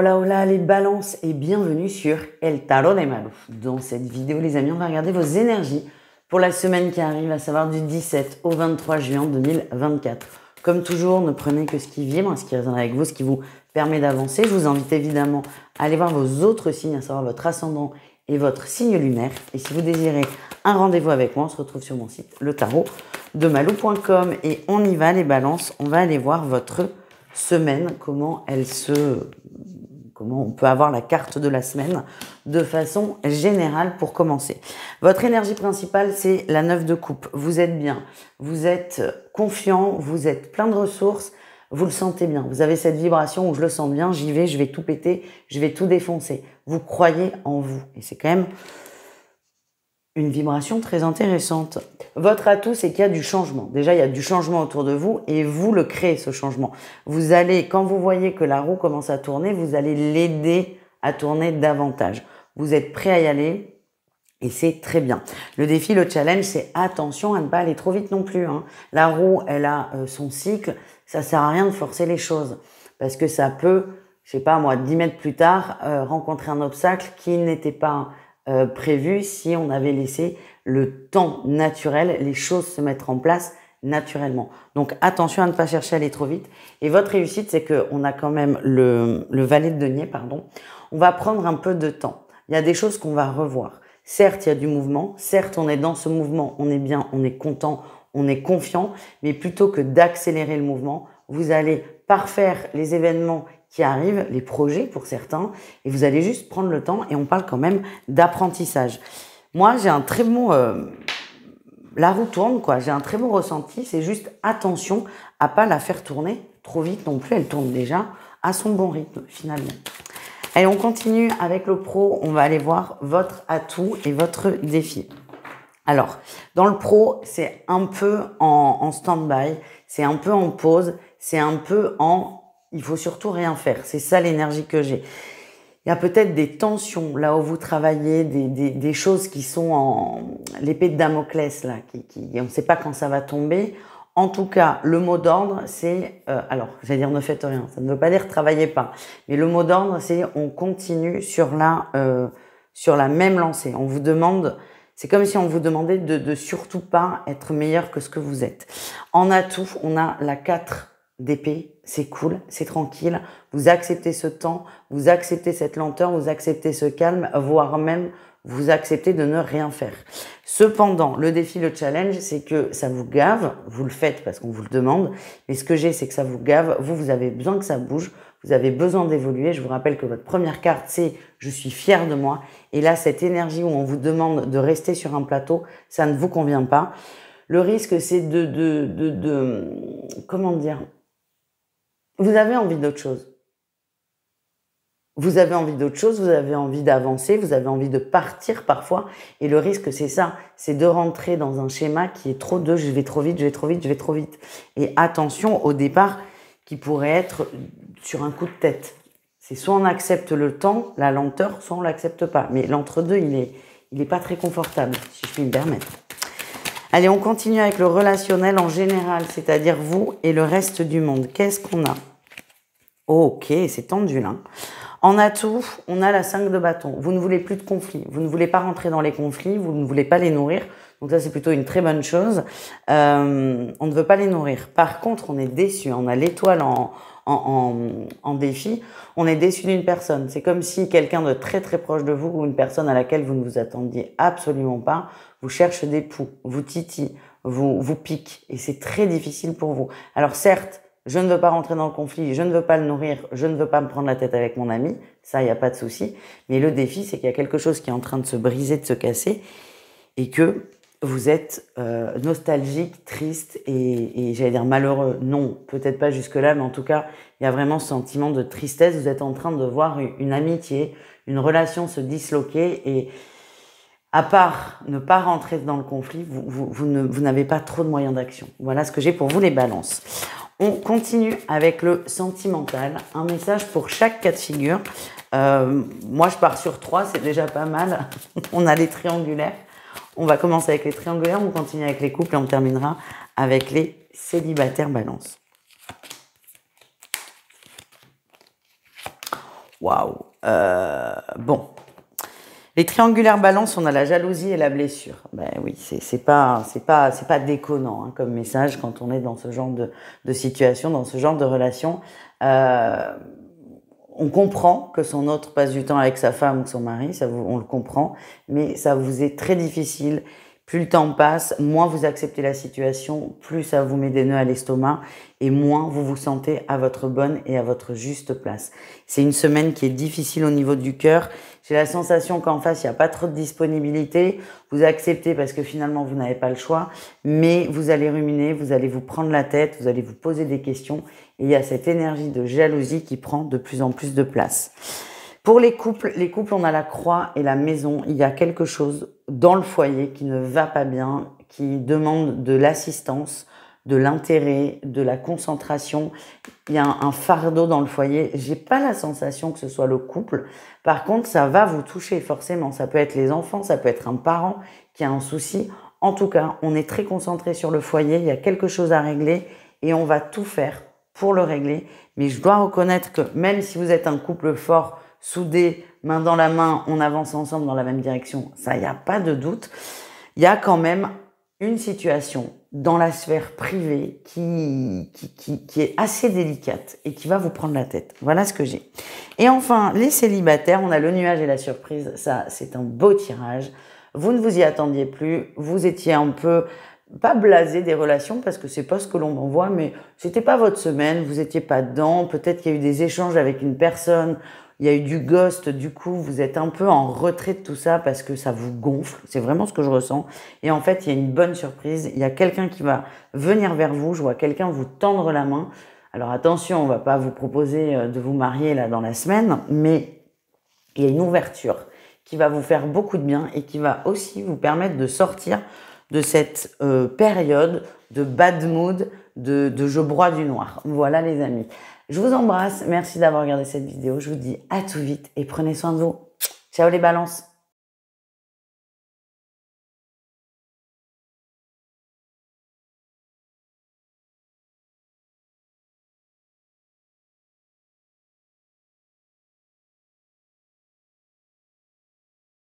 Hola hola les balances et bienvenue sur El Tarot de Malou. Dans cette vidéo les amis, on va regarder vos énergies pour la semaine qui arrive, à savoir du 17 au 23 juin 2024. Comme toujours, ne prenez que ce qui vibre, ce qui résonne avec vous, ce qui vous permet d'avancer. Je vous invite évidemment à aller voir vos autres signes, à savoir votre ascendant et votre signe lunaire. Et si vous désirez un rendez-vous avec moi, on se retrouve sur mon site letarotdemalou.com et on y va les balances, on va aller voir votre semaine, comment on peut avoir la carte de la semaine de façon générale pour commencer. Votre énergie principale, c'est la 9 de coupe. Vous êtes bien, vous êtes confiant, vous êtes plein de ressources, vous le sentez bien. Vous avez cette vibration où je le sens bien, j'y vais, je vais tout péter, je vais tout défoncer. Vous croyez en vous. Et c'est quand même une vibration très intéressante. Votre atout, c'est qu'il y a du changement. Déjà, il y a du changement autour de vous et vous le créez, ce changement. Vous allez, quand vous voyez que la roue commence à tourner, vous allez l'aider à tourner davantage. Vous êtes prêt à y aller et c'est très bien. Le défi, le challenge, c'est attention à ne pas aller trop vite non plus. La roue, elle a son cycle. Ça sert à rien de forcer les choses parce que ça peut, je sais pas moi, 10 mètres plus tard, rencontrer un obstacle qui n'était pas prévu si on avait laissé le temps naturel, les choses se mettre en place naturellement. Donc attention à ne pas chercher à aller trop vite. Et votre réussite, c'est qu'on a quand même le valet de denier, pardon. On va prendre un peu de temps. Il y a des choses qu'on va revoir. Certes, il y a du mouvement. Certes, on est dans ce mouvement, on est bien, on est content, on est confiant. Mais plutôt que d'accélérer le mouvement, vous allez parfaire les événements qui arrivent, les projets pour certains, et vous allez juste prendre le temps, et on parle quand même d'apprentissage. Moi, j'ai un très bon... la roue tourne, quoi. J'ai un très bon ressenti, c'est juste attention à pas la faire tourner trop vite non plus, elle tourne déjà à son bon rythme, finalement. Allez, on continue avec le pro, on va aller voir votre atout et votre défi. Alors, dans le pro, c'est un peu en stand-by, c'est un peu en pause, c'est un peu en... Il faut surtout rien faire. C'est ça l'énergie que j'ai. Il y a peut-être des tensions là où vous travaillez, des choses qui sont en l'épée de Damoclès là, on ne sait pas quand ça va tomber. En tout cas, le mot d'ordre, c'est alors, j'allais dire ne faites rien. Ça ne veut pas dire travaillez pas, mais le mot d'ordre, c'est on continue sur la même lancée. On vous demande, c'est comme si on vous demandait de surtout pas être meilleur que ce que vous êtes. En atout, on a la 4 d'épée, c'est cool, c'est tranquille, vous acceptez ce temps, vous acceptez cette lenteur, vous acceptez ce calme, voire même vous acceptez de ne rien faire. Cependant, le défi, le challenge, c'est que ça vous gave, vous le faites parce qu'on vous le demande, mais ce que j'ai, c'est que ça vous gave, vous avez besoin que ça bouge, vous avez besoin d'évoluer. Je vous rappelle que votre première carte, c'est « je suis fier de moi », et là, cette énergie où on vous demande de rester sur un plateau, ça ne vous convient pas. Le risque, c'est comment dire, vous avez envie d'autre chose. Vous avez envie d'autre chose, vous avez envie d'avancer, vous avez envie de partir parfois. Et le risque, c'est ça, c'est de rentrer dans un schéma qui est trop de « je vais trop vite, je vais trop vite, je vais trop vite ». Et attention au départ qui pourrait être sur un coup de tête. C'est soit on accepte le temps, la lenteur, soit on l'accepte pas. Mais l'entre-deux, il est pas très confortable, si je puis me permettre. Allez, on continue avec le relationnel en général, c'est-à-dire vous et le reste du monde. Qu'est-ce qu'on a ? Ok, c'est tendu là. En atout, on a la 5 de bâton. Vous ne voulez plus de conflits. Vous ne voulez pas rentrer dans les conflits. Vous ne voulez pas les nourrir. Donc ça, c'est plutôt une très bonne chose. On ne veut pas les nourrir. Par contre, on est déçu. On a l'étoile en défi. On est déçu d'une personne. C'est comme si quelqu'un de très très proche de vous ou une personne à laquelle vous ne vous attendiez absolument pas vous cherche des poux, vous titille, vous pique. Et c'est très difficile pour vous. Alors certes, je ne veux pas rentrer dans le conflit, je ne veux pas le nourrir, je ne veux pas me prendre la tête avec mon ami, ça, il n'y a pas de souci. Mais le défi, c'est qu'il y a quelque chose qui est en train de se briser, de se casser, et que vous êtes nostalgique, triste et j'allais dire malheureux. Non, peut-être pas jusque-là, mais en tout cas, il y a vraiment ce sentiment de tristesse. Vous êtes en train de voir une amitié, une relation se disloquer et à part ne pas rentrer dans le conflit, vous n'avez pas trop de moyens d'action. Voilà ce que j'ai pour vous les balances. On continue avec le sentimental. Un message pour chaque cas de figure. Moi, je pars sur 3, c'est déjà pas mal. On a les triangulaires. On va commencer avec les triangulaires, on continue avec les couples et on terminera avec les célibataires balance. Waouh. Bon. Les triangulaires balance, on a la jalousie et la blessure. Ben oui, c'est pas déconnant hein, comme message quand on est dans ce genre de situation, dans ce genre de relation. On comprend que son autre passe du temps avec sa femme ou son mari, on le comprend, mais ça vous est très difficile. Plus le temps passe, moins vous acceptez la situation, plus ça vous met des nœuds à l'estomac et moins vous vous sentez à votre bonne et à votre juste place. C'est une semaine qui est difficile au niveau du cœur. J'ai la sensation qu'en face, il n'y a pas trop de disponibilité. Vous acceptez parce que finalement, vous n'avez pas le choix, mais vous allez ruminer, vous allez vous prendre la tête, vous allez vous poser des questions et il y a cette énergie de jalousie qui prend de plus en plus de place. Pour les couples, on a la croix et la maison. Il y a quelque chose dans le foyer qui ne va pas bien, qui demande de l'assistance, de l'intérêt, de la concentration. Il y a un fardeau dans le foyer. J'ai pas la sensation que ce soit le couple. Par contre, ça va vous toucher forcément. Ça peut être les enfants, ça peut être un parent qui a un souci. En tout cas, on est très concentré sur le foyer. Il y a quelque chose à régler et on va tout faire pour le régler. Mais je dois reconnaître que même si vous êtes un couple fort, soudés, main dans la main, on avance ensemble dans la même direction, ça, il n'y a pas de doute. Il y a quand même une situation dans la sphère privée qui est assez délicate et qui va vous prendre la tête. Voilà ce que j'ai. Et enfin, les célibataires, on a le nuage et la surprise. Ça, c'est un beau tirage. Vous ne vous y attendiez plus. Vous étiez un peu pas blasé des relations parce que c'est pas ce que l'on envoie, mais c'était pas votre semaine. Vous étiez pas dedans. Peut-être qu'il y a eu des échanges avec une personne. Il y a eu du ghost, du coup, vous êtes un peu en retrait de tout ça parce que ça vous gonfle. C'est vraiment ce que je ressens. Et en fait, il y a une bonne surprise. Il y a quelqu'un qui va venir vers vous. Je vois quelqu'un vous tendre la main. Alors attention, on va pas vous proposer de vous marier là dans la semaine, mais il y a une ouverture qui va vous faire beaucoup de bien et qui va aussi vous permettre de sortir de cette période de bad mood, de je broie du noir. Voilà les amis. Je vous embrasse, merci d'avoir regardé cette vidéo, je vous dis à tout vite et prenez soin de vous. Ciao les balances.